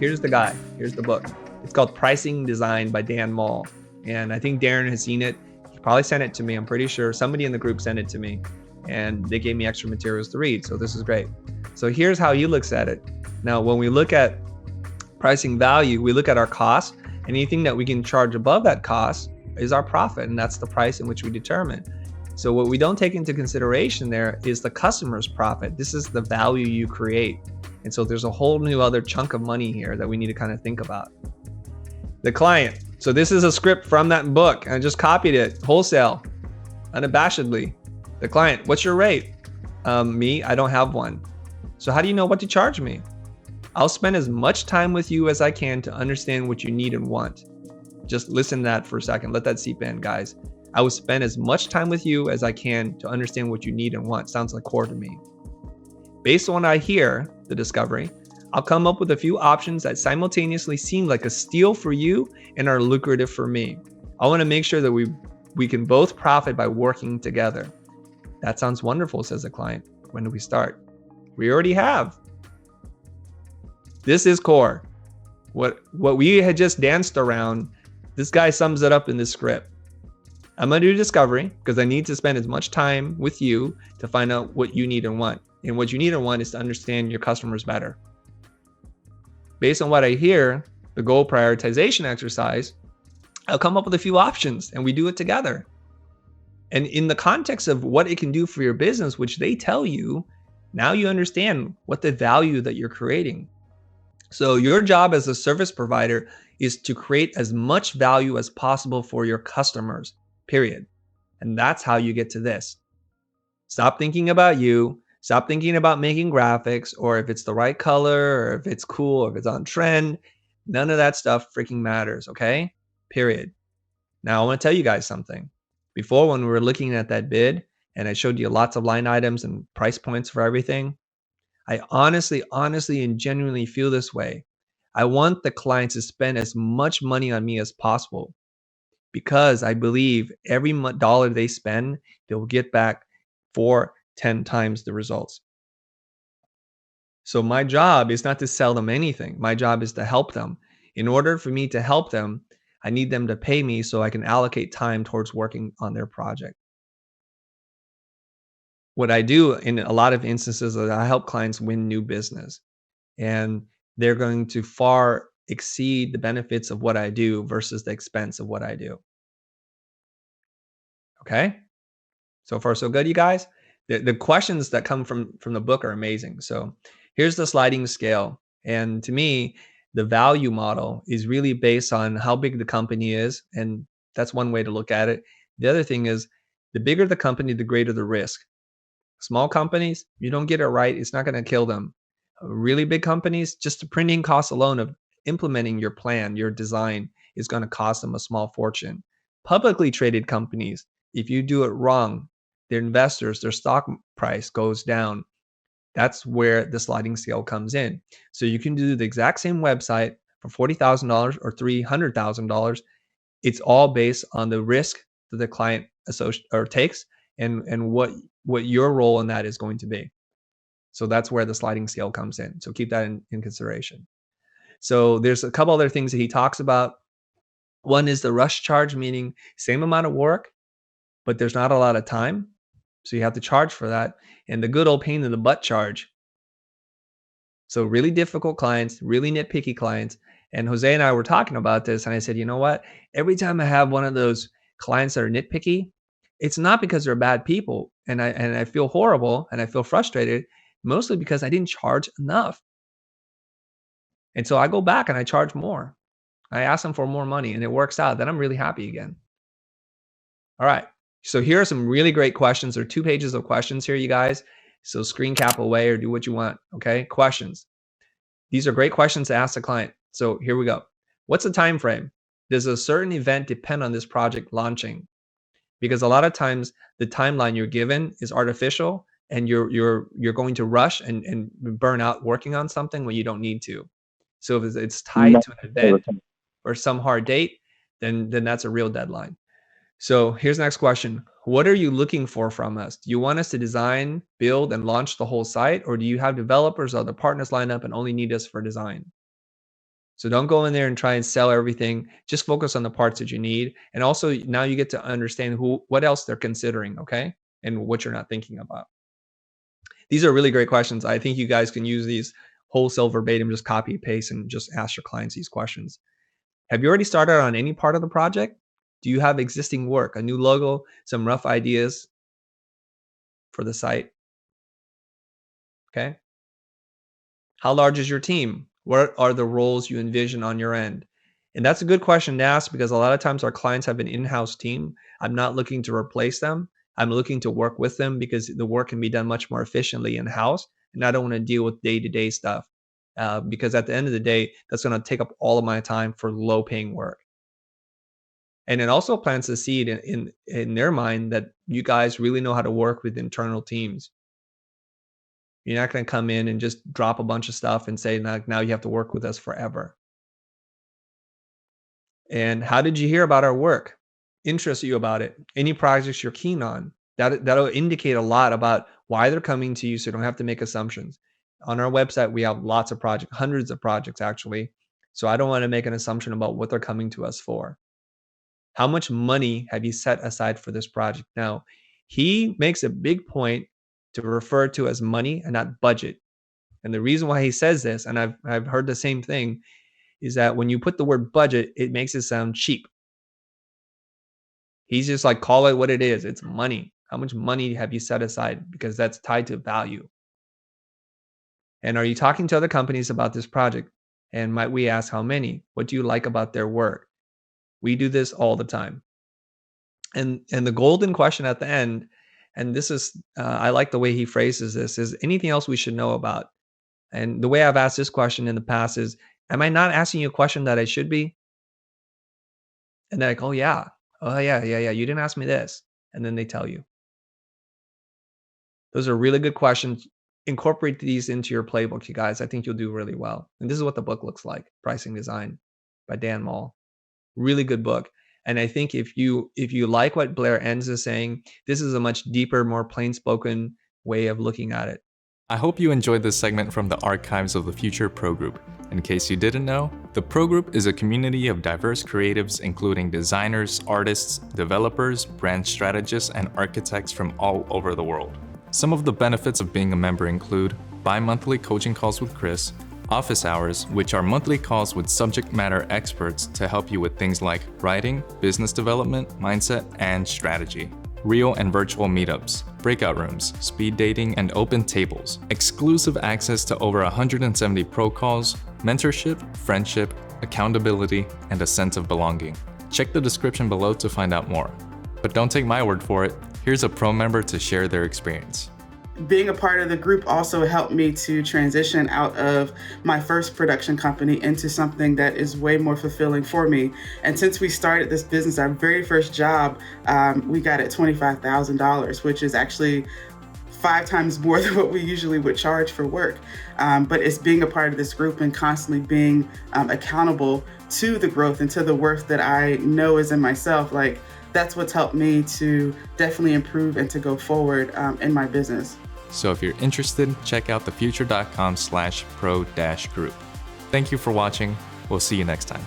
Here's the guy. Here's the book. It's called Pricing Design by Dan Mall. And I think Darren has seen it. He probably sent it to me. I'm pretty sure somebody in the group sent it to me and they gave me extra materials to read. So this is great. So here's how he looks at it. Now, when we look at pricing value, we look at our cost. Anything that we can charge above that cost is our profit. And that's the price in which we determine. So what we don't take into consideration there is the customer's profit. This is the value you create. And so there's a whole new other chunk of money here that we need to kind of think about. The client. So this is a script from that book. I just copied it wholesale, unabashedly. The client, what's your rate? Me, I don't have one. So how do you know what to charge me? I'll spend as much time with you as I can to understand what you need and want. Just listen to that for a second. Let that seep in, guys. I will spend as much time with you as I can to understand what you need and want. Sounds like core to me. Based on what I hear, the discovery, I'll come up with a few options that simultaneously seem like a steal for you and are lucrative for me. I want to make sure that we can both profit by working together. That sounds wonderful, says the client. When do we start? We already have. This is core. What we had just danced around, this guy sums it up in this script. I'm going to do discovery because I need to spend as much time with you to find out what you need and want. And what you need and want is to understand your customers better. Based on what I hear, the goal prioritization exercise, I'll come up with a few options and we do it together. And in the context of what it can do for your business, which they tell you, now you understand what the value that you're creating. So your job as a service provider is to create as much value as possible for your customers, period. And that's how you get to this. Stop thinking about you. Stop thinking about making graphics or if it's the right color or if it's cool or if it's on trend. None of that stuff freaking matters, okay? Period. Now, I want to tell you guys something. Before, when we were looking at that bid and I showed you lots of line items and price points for everything, I honestly and genuinely feel this way. I want the clients to spend as much money on me as possible because I believe every dollar they spend, they'll get back 4-10 times the results. So my job is not to sell them anything. My job is to help them. In order for me to help them, I need them to pay me so I can allocate time towards working on their project. What I do in a lot of instances is I help clients win new business, and they're going to far exceed the benefits of what I do versus the expense of what I do. Okay? So far, so good, you guys? The questions that come from the book are amazing. So here's the sliding scale. And to me, the value model is really based on how big the company is. And that's one way to look at it. The other thing is the bigger the company, the greater the risk. Small companies, you don't get it right, it's not going to kill them. Really big companies, just the printing cost alone of implementing your plan, your design is going to cost them a small fortune. Publicly traded companies, if you do it wrong, their investors, their stock price goes down. That's where the sliding scale comes in. So you can do the exact same website for $40,000 or $300,000. It's all based on the risk that the client takes and what your role in that is going to be. So that's where the sliding scale comes in. So keep that in consideration. So there's a couple other things that he talks about. One is the rush charge, meaning same amount of work, but there's not a lot of time. So you have to charge for that. And the good old pain in the butt charge. So really difficult clients, really nitpicky clients. And Jose and I were talking about this. And I said, you know what? Every time I have one of those clients that are nitpicky, it's not because they're bad people. And I feel horrible and I feel frustrated, mostly because I didn't charge enough. And so I go back and I charge more. I ask them for more money and it works out. Then I'm really happy again. All right. So here are some really great questions. There are 2 pages of questions here, you guys. So screen cap away or do what you want. Okay. Questions. These are great questions to ask the client. So here we go. What's the time frame? Does a certain event depend on this project launching? Because a lot of times the timeline you're given is artificial and you're going to rush and burn out working on something when you don't need to. So if it's tied to an event or some hard date, then that's a real deadline. So here's the next question. What are you looking for from us? Do you want us to design, build, and launch the whole site? Or do you have developers or other partners lined up and only need us for design? So don't go in there and try and sell everything. Just focus on the parts that you need. And also now you get to understand what else they're considering, okay? And what you're not thinking about. These are really great questions. I think you guys can use these wholesale verbatim, just copy paste and just ask your clients these questions. Have you already started on any part of the project? Do you have existing work, a new logo, some rough ideas for the site? Okay. How large is your team? What are the roles you envision on your end? And that's a good question to ask because a lot of times our clients have an in-house team. I'm not looking to replace them. I'm looking to work with them because the work can be done much more efficiently in-house. And I don't want to deal with day-to-day stuff because at the end of the day, that's going to take up all of my time for low-paying work. And it also plants a seed in their mind that you guys really know how to work with internal teams. You're not going to come in and just drop a bunch of stuff and say, now you have to work with us forever. And how did you hear about our work? Interest you about it? Any projects you're keen on? That'll indicate a lot about why they're coming to you, so you don't have to make assumptions. On our website, we have lots of projects, hundreds of projects actually. So I don't want to make an assumption about what they're coming to us for. How much money have you set aside for this project? Now, he makes a big point to refer to as money and not budget. And the reason why he says this, and I've heard the same thing, is that when you put the word budget, it makes it sound cheap. He's just like, call it what it is. It's money. How much money have you set aside? Because that's tied to value. And are you talking to other companies about this project? And might we ask how many? What do you like about their work? We do this all the time. And the golden question at the end, and this is, I like the way he phrases this, is anything else we should know about? And the way I've asked this question in the past is, am I not asking you a question that I should be? And they're like, oh yeah, you didn't ask me this. And then they tell you. Those are really good questions. Incorporate these into your playbook, you guys. I think you'll do really well. And this is what the book looks like, Pricing Design by Dan Mall. Really good book. And I think if you like what Blair Enns is saying, this is a much deeper, more plain-spoken way of looking at it. I hope you enjoyed this segment from the archives of the Futur Pro Group. In case you didn't know, the Pro Group is a community of diverse creatives including designers, artists, developers, brand strategists, and architects from all over the world. Some of the benefits of being a member include bi-monthly coaching calls with Chris, office hours, which are monthly calls with subject matter experts to help you with things like writing, business development, mindset, and strategy. Real and virtual meetups, breakout rooms, speed dating, and open tables. Exclusive access to over 170 pro calls, mentorship, friendship, accountability, and a sense of belonging. Check the description below to find out more. But don't take my word for it. Here's a pro member to share their experience. Being a part of the group also helped me to transition out of my first production company into something that is way more fulfilling for me. And since we started this business, our very first job, we got at $25,000, which is actually 5 times more than what we usually would charge for work. But it's being a part of this group and constantly being accountable to the growth and to the worth that I know is in myself. Like, that's what's helped me to definitely improve and to go forward in my business. So if you're interested, check out thefutur.com/pro-group. Thank you for watching. We'll see you next time.